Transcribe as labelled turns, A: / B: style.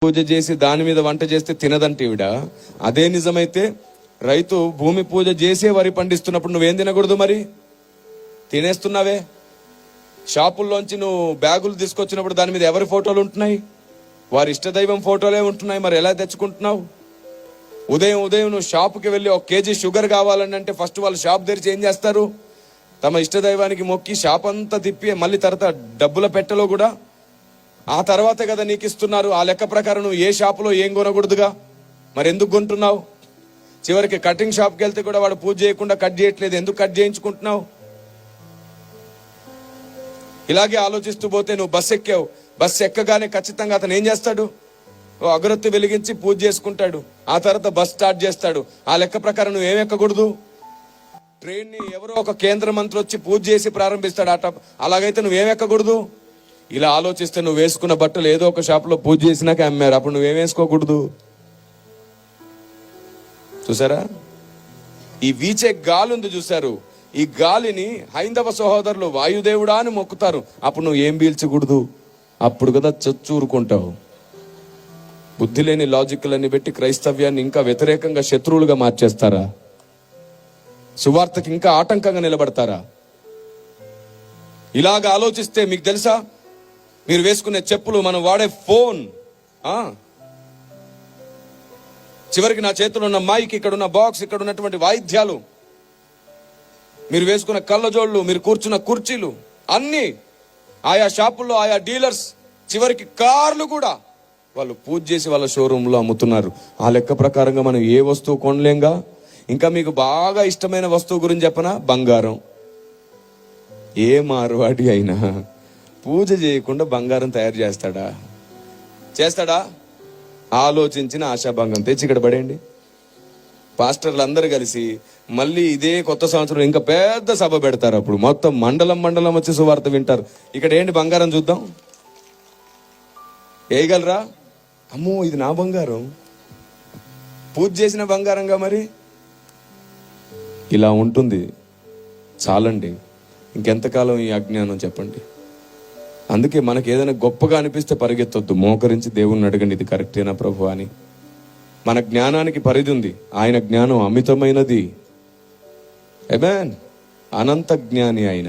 A: పూజ చేసి దాని మీద వంట చేస్తే తినదంటే ఈవిడ. అదే నిజమైతే రైతు భూమి పూజ చేసే వరి పండిస్తున్నప్పుడు నువ్వేం తినకూడదు? మరి తినేస్తున్నావే. షాపుల్లోంచి నువ్వు బ్యాగులు తీసుకొచ్చినప్పుడు దాని మీద ఎవరి ఫోటోలు ఉంటున్నాయి? వారి ఇష్టదైవం ఫోటోలే ఉంటున్నాయి. మరి ఎలా తెచ్చుకుంటున్నావు? ఉదయం నువ్వు షాపుకి వెళ్ళి 1 కేజీ షుగర్ కావాలని అంటే ఫస్ట్ వాళ్ళు షాప్ తెరిచి ఏం చేస్తారు? తమ ఇష్టదైవానికి మొక్కి షాప్ అంతా తిప్పి మళ్ళీ తర్వాత డబ్బుల పెట్టెలో కూడా ఆ తర్వాతే కదా నీకు ఇస్తున్నారు. ఆ లెక్క ప్రకారం నువ్వు ఏ షాపులో ఏం కొనకూడదుగా. మరి ఎందుకు కొంటున్నావు? చివరికి కటింగ్ షాప్కి వెళ్తే కూడా వాడు పూజ చేయకుండా కట్ చేయట్లేదు. ఎందుకు కట్ చేయించుకుంటున్నావు? ఇలాగే ఆలోచిస్తూ పోతే నువ్వు బస్సు ఎక్కావు. బస్సు ఎక్కగానే ఖచ్చితంగా అతను ఏం చేస్తాడు? అగరొత్తి వెలిగించి పూజ చేసుకుంటాడు. ఆ తర్వాత బస్ స్టార్ట్ చేస్తాడు. ఆ లెక్క ప్రకారం నువ్వు ఏం ఎక్కకూడదు. ట్రైన్ ని ఎవరో ఒక కేంద్ర మంత్రి వచ్చి పూజ చేసి ప్రారంభిస్తాడు. అలాగైతే నువ్వేం ఎక్కకూడదు. ఇలా ఆలోచిస్తే నువ్వు వేసుకున్న బట్టలు ఏదో ఒక షాప్ లో పూజ చేసినాక అమ్మారు. అప్పుడు నువ్వేం వేసుకోకూడదు. చూసారా? ఈ వీచే గాలి ఉంది చూసారు. ఈ గాలిని హైందవ సహోదరులు వాయుదేవుడా అని మొక్కుతారు. అప్పుడు నువ్వు ఏం పీల్చకూడదు. అప్పుడు కదా చచ్చూరుకుంటావు. బుద్ధి లేని లాజిక్లన్నీ పెట్టి క్రైస్తవ్యాన్ని ఇంకా వ్యతిరేకంగా శత్రువులుగా మార్చేస్తారా? సువార్తకి ఇంకా ఆటంకంగా నిలబడతారా? ఇలాగ ఆలోచిస్తే మీకు తెలుసా, మీరు వేసుకునే చెప్పులు, మనం వాడే ఫోన్, చివరికి నా చేతిలో ఉన్న మైక్, ఇక్కడ ఉన్న బాక్స్, ఇక్కడ ఉన్నటువంటి వాయిద్యాలు, మీరు వేసుకున్న కళ్ళజోళ్ళు, మీరు కూర్చున్న కుర్చీలు, అన్ని ఆయా షాపుల్లో ఆయా డీలర్స్, చివరికి కార్లు కూడా వాళ్ళు పూజ చేసి వాళ్ళ షోరూంలో అమ్ముతున్నారు. ఆ లెక్క ప్రకారంగా మనం ఏ వస్తువు కొనలేంగా. ఇంకా మీకు బాగా ఇష్టమైన వస్తువు గురించి చెప్పనా? బంగారం. ఏ మార్వాడి అయినా పూజ చేయకుండా బంగారం తయారు చేస్తాడా? ఆలోచించిన ఆశాభంగం తెచ్చి ఇక్కడ పడేయండి. పాస్టర్లు అందరూ కలిసి మళ్ళీ ఇదే కొత్త సంవత్సరం ఇంకా పెద్ద సభ పెడతారు. అప్పుడు మొత్తం మండలం వచ్చి సువార్త వింటారు. ఇక్కడ ఏంటి బంగారం చూద్దాం, వేయగలరా? అమ్మో, ఇది నా బంగారం, పూజ చేసిన బంగారంగా. మరి ఇలా ఉంటుంది. చాలండి, ఇంకెంతకాలం ఈ అజ్ఞానం చెప్పండి. అందుకే మనకి ఏదైనా గొప్పగా అనిపిస్తే పరిగెత్తొద్దు. మోకరించి దేవుణ్ణి అడగండి, ఇది కరెక్టేనా ప్రభు అని. మన జ్ఞానానికి పరిధి ఉంది. ఆయన జ్ఞానం అమితమైనది. ఆమేన్. అనంత జ్ఞాని ఆయన.